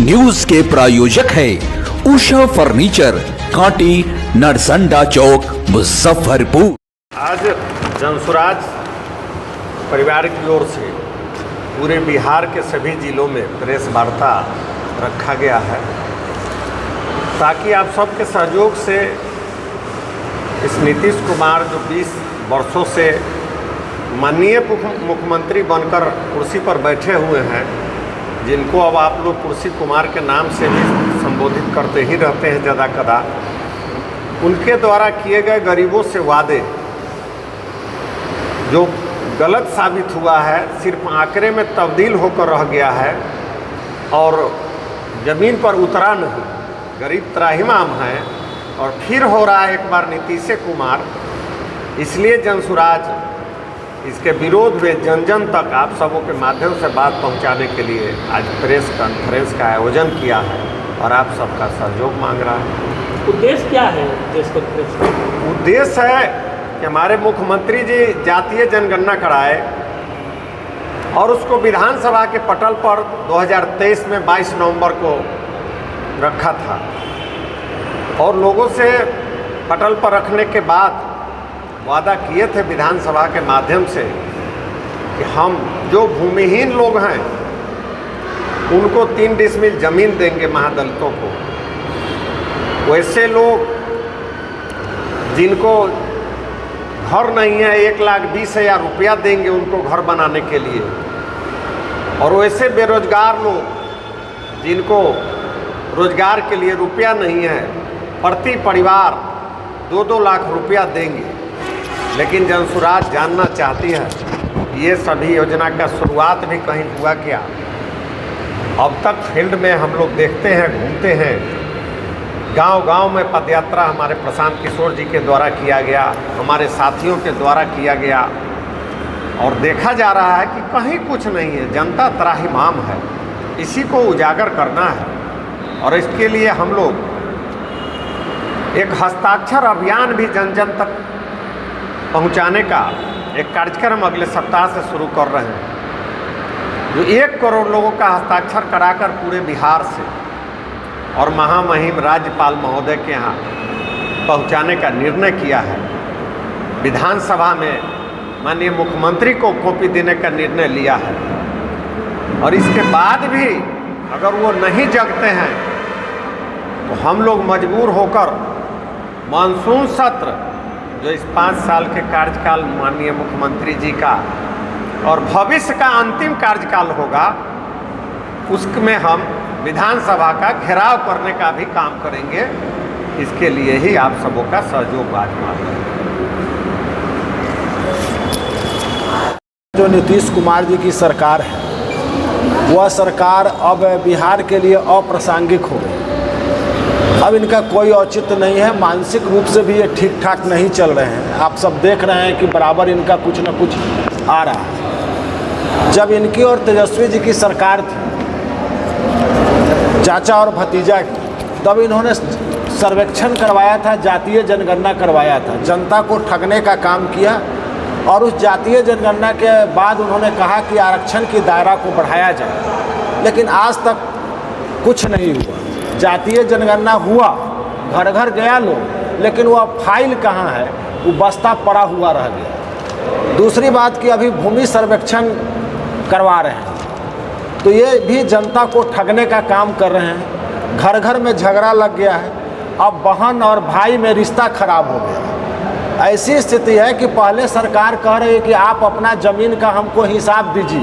News के प्रायोजक है उषा फर्नीचर, कांटी, नरसंडा चौक, मुजफ्फरपुर। आज जनसुराज परिवार की ओर से पूरे बिहार के सभी जिलों में प्रेस वार्ता रखा गया है ताकि आप सबके सहयोग से इस नीतीश कुमार जो 20 वर्षों से माननीय मुख्यमंत्री बनकर कुर्सी पर बैठे हुए हैं, जिनको अब आप लोग कुर्सी कुमार के नाम से भी संबोधित करते ही रहते हैं ज़्यादा कदा, उनके द्वारा किए गए गरीबों से वादे जो गलत साबित हुआ है, सिर्फ आंकड़े में तब्दील होकर रह गया है और ज़मीन पर उतरा नहीं। गरीब त्राहिमाम हैं और फिर हो रहा है एक बार नीतीश कुमार। इसलिए जनसुराज इसके विरोध में जन जन तक आप सबों के माध्यम से बात पहुंचाने के लिए आज प्रेस कॉन्फ्रेंस का आयोजन किया है और आप सबका सहयोग मांग रहा है। उद्देश्य क्या है प्रेस कॉन्फ्रेंस का? उद्देश्य है कि हमारे मुख्यमंत्री जी जातीय जनगणना कराए और उसको विधानसभा के पटल पर 2023 में 22 नवंबर को रखा था और लोगों से पटल पर रखने के बाद वादा किए थे विधानसभा के माध्यम से कि हम जो भूमिहीन लोग हैं उनको 3 डिसमिल जमीन देंगे महादलितों को। वैसे लोग जिनको घर नहीं है 1,20,000 रुपया देंगे उनको घर बनाने के लिए। और वैसे बेरोजगार लोग जिनको रोजगार के लिए रुपया नहीं है, प्रति परिवार 2-2 लाख रुपया देंगे। लेकिन जनसुराज जानना चाहती है ये सभी योजना का शुरुआत भी कहीं हुआ क्या? अब तक फील्ड में हम लोग देखते हैं, घूमते हैं, गांव-गांव में पदयात्रा हमारे प्रशांत किशोर जी के द्वारा किया गया, हमारे साथियों के द्वारा किया गया और देखा जा रहा है कि कहीं कुछ नहीं है। जनता त्राहिमाम है, इसी को उजागर करना है और इसके लिए हम लोग एक हस्ताक्षर अभियान भी जन जन तक पहुंचाने का एक कार्यक्रम अगले सप्ताह से शुरू कर रहे हैं, जो 1 करोड़ लोगों का हस्ताक्षर कराकर पूरे बिहार से और महामहिम राज्यपाल महोदय के यहाँ पहुंचाने का निर्णय किया है। विधानसभा में माननीय मुख्यमंत्री को कॉपी देने का निर्णय लिया है और इसके बाद भी अगर वो नहीं जगते हैं तो हम लोग मजबूर होकर मानसून सत्र जो इस 5 साल के कार्यकाल माननीय मुख्यमंत्री जी का और भविष्य का अंतिम कार्यकाल होगा, उसमें हम विधानसभा का घेराव करने का भी काम करेंगे। इसके लिए ही आप सबों का सहयोग आज मांग रहे हैं। जो नीतीश कुमार जी की सरकार है वह सरकार अब बिहार के लिए अप्रासंगिक हो गई। अब इनका कोई औचित्य नहीं है, मानसिक रूप से भी ये ठीक ठाक नहीं चल रहे हैं। आप सब देख रहे हैं कि बराबर इनका कुछ न कुछ आ रहा है। जब इनकी और तेजस्वी जी की सरकार थी, चाचा और भतीजा की, तब इन्होंने सर्वेक्षण करवाया था, जातीय जनगणना करवाया था, जनता को ठगने का काम किया और उस जातीय जनगणना के बाद उन्होंने कहा कि आरक्षण की दायरा को बढ़ाया जाए, लेकिन आज तक कुछ नहीं हुआ। जातीय जनगणना हुआ, घर घर गया लोग, लेकिन वह फाइल कहाँ है? वो बस्ता पड़ा हुआ रह गया। दूसरी बात कि अभी भूमि सर्वेक्षण करवा रहे हैं तो ये भी जनता को ठगने का काम कर रहे हैं। घर घर में झगड़ा लग गया है, अब बहन और भाई में रिश्ता खराब हो गया। ऐसी स्थिति है कि पहले सरकार कह रही है कि आप अपना ज़मीन का हमको हिसाब दीजिए,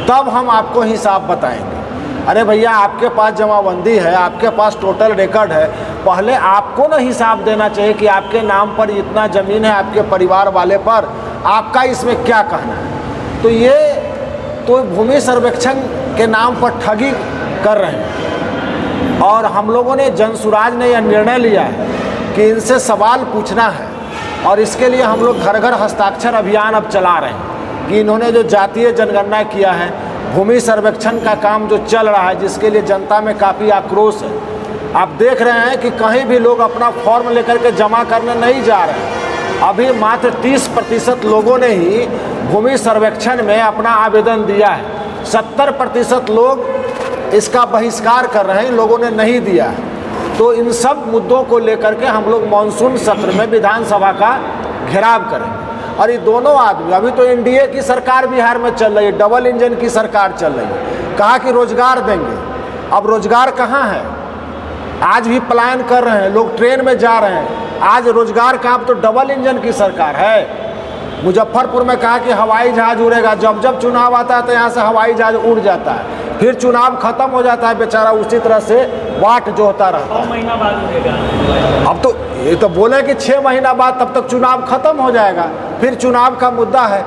तब हम आपको हिसाब बताएंगे। अरे भैया, आपके पास जमाबंदी है, आपके पास टोटल रिकॉर्ड है, पहले आपको ना हिसाब देना चाहिए कि आपके नाम पर इतना ज़मीन है, आपके परिवार वाले पर, आपका इसमें क्या कहना है। तो ये तो भूमि सर्वेक्षण के नाम पर ठगी कर रहे हैं और हम लोगों ने जनसुराज ने यह निर्णय लिया है कि इनसे सवाल पूछना है और इसके लिए हम लोग घर घर हस्ताक्षर अभियान अब चला रहे हैं कि इन्होंने जो जातीय जनगणना किया है, भूमि सर्वेक्षण का काम जो चल रहा है, जिसके लिए जनता में काफ़ी आक्रोश है। आप देख रहे हैं कि कहीं भी लोग अपना फॉर्म लेकर के जमा करने नहीं जा रहे हैं। अभी मात्र 30% लोगों ने ही भूमि सर्वेक्षण में अपना आवेदन दिया है। 70% लोग इसका बहिष्कार कर रहे हैं, इन लोगों ने नहीं दिया है। तो इन सब मुद्दों को लेकर के हम लोग मानसून सत्र में विधानसभा का घेराव करेंगे। और ये दोनों आदमी, अभी तो एनडीए की सरकार बिहार में चल रही है, डबल इंजन की सरकार चल रही है, कहा कि रोजगार देंगे। अब रोजगार कहाँ है? आज भी पलायन कर रहे हैं लोग, ट्रेन में जा रहे हैं, आज रोजगार का। अब तो डबल इंजन की सरकार है। मुजफ्फरपुर में कहा कि हवाई जहाज उड़ेगा, जब जब चुनाव आता है तो यहाँ से हवाई जहाज उड़ जाता है, फिर चुनाव खत्म हो जाता है, बेचारा उसी तरह से वाट जोहता रहता है। 6 महीना बाद उड़ेगा। अब तो ये तो बोले कि 6 महीना बाद तब तक चुनाव खत्म हो जाएगा, फिर चुनाव का मुद्दा है।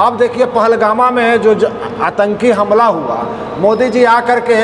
अब देखिए पहलगामा में जो आतंकी हमला हुआ, मोदी जी आकर के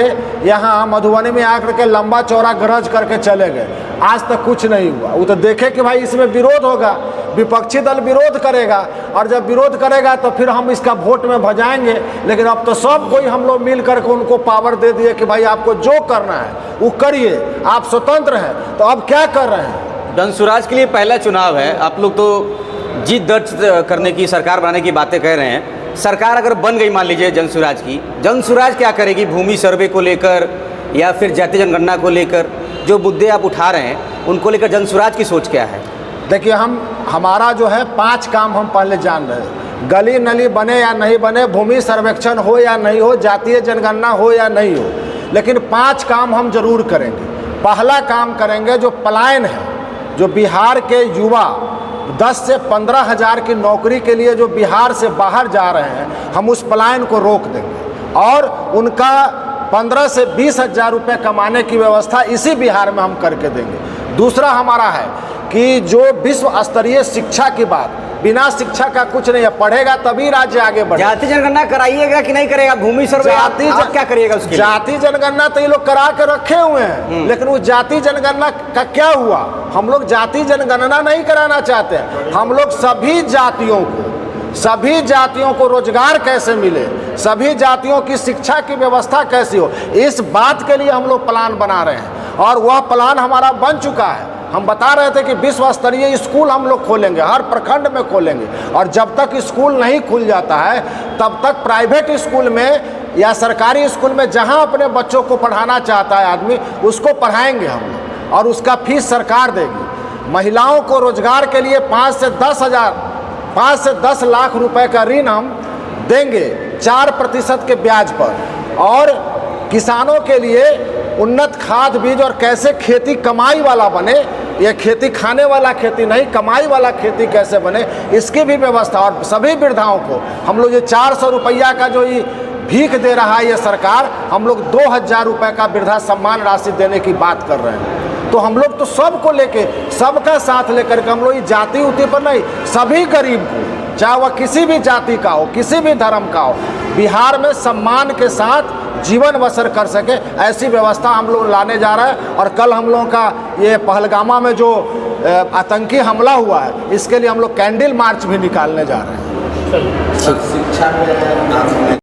यहाँ मधुबनी में आकर के लंबा चौड़ा गरज करके चले गए, आज तक कुछ नहीं हुआ। वो तो देखे कि भाई इसमें विरोध होगा, विपक्षी दल विरोध करेगा, और जब विरोध करेगा तो फिर हम इसका वोट में भजाएंगे। लेकिन अब तो सब कोई हम लोग मिल करके उनको पावर दे दिए कि भाई आपको जो करना है वो करिए, आप स्वतंत्र हैं। तो अब क्या कर रहे हैं? जनसुराज के लिए पहला चुनाव है, आप लोग तो जीत दर्ज करने की, सरकार बनाने की बातें कह रहे हैं। सरकार अगर बन गई मान लीजिए जनसुराज की, जनसुराज क्या करेगी? भूमि सर्वे को लेकर या फिर जातीय जनगणना को लेकर जो मुद्दे आप उठा रहे हैं उनको लेकर जनसुराज की सोच क्या है? देखिए हमारा जो है 5 काम हम पहले जान रहे हैं। गली नली बने या नहीं बने, भूमि सर्वेक्षण हो या नहीं हो, जातीय जनगणना हो या नहीं हो, लेकिन 5 काम हम जरूर करेंगे। पहला काम करेंगे जो पलायन है, जो बिहार के युवा 10 से 15 हज़ार की नौकरी के लिए जो बिहार से बाहर जा रहे हैं, हम उस पलायन को रोक देंगे और उनका 15 से 20 हज़ार रुपये कमाने की व्यवस्था इसी बिहार में हम करके देंगे। दूसरा हमारा है कि जो विश्व स्तरीय शिक्षा की बात, बिना शिक्षा का कुछ नहीं है, पढ़ेगा तभी राज्य आगे बढ़ेगा। जाति जनगणना कराइएगा कि नहीं करेगा? भूमि सर्वे आप क्या करिएगा उसके लिए? जाति जनगणना तो ये लोग करा के रखे हुए हैं, लेकिन वो जाति जनगणना का क्या हुआ? हम लोग जाति जनगणना नहीं कराना चाहते हैं। हम लोग सभी जातियों को रोजगार कैसे मिले, सभी जातियों की शिक्षा की व्यवस्था कैसी हो, इस बात के लिए हम लोग प्लान बना रहे हैं और वह प्लान हमारा बन चुका है। हम बता रहे थे कि विश्व स्तरीय स्कूल हम लोग खोलेंगे, हर प्रखंड में खोलेंगे, और जब तक स्कूल नहीं खुल जाता है तब तक प्राइवेट स्कूल में या सरकारी स्कूल में जहां अपने बच्चों को पढ़ाना चाहता है आदमी, उसको पढ़ाएंगे हम लोग, और उसका फीस सरकार देगी। महिलाओं को रोजगार के लिए 5 से 10 लाख रुपए का ऋण हम देंगे 4% के ब्याज पर, और किसानों के लिए उन्नत खाद बीज और कैसे खेती कमाई वाला बने, ये खेती खाने वाला खेती नहीं, कमाई वाला खेती कैसे बने, इसकी भी व्यवस्था। और सभी वृद्धाओं को हम लोग ये 400 रुपया का जो ये भीख दे रहा है ये सरकार, हम लोग 2000 रुपये का वृद्धा सम्मान राशि देने की बात कर रहे हैं। तो हम लोग तो सबको लेके, सबका साथ लेकर के हम लोग जाति उति पर नहीं, सभी गरीब को, चाहे वह किसी भी जाति का हो, किसी भी धर्म का हो, बिहार में सम्मान के साथ जीवन बसर कर सके, ऐसी व्यवस्था हम लोग लाने जा रहे हैं। और कल हम लोगों का ये पहलगामा में जो आतंकी हमला हुआ है, इसके लिए हम लोग कैंडल मार्च भी निकालने जा रहे हैं। चलिए। शिक्षा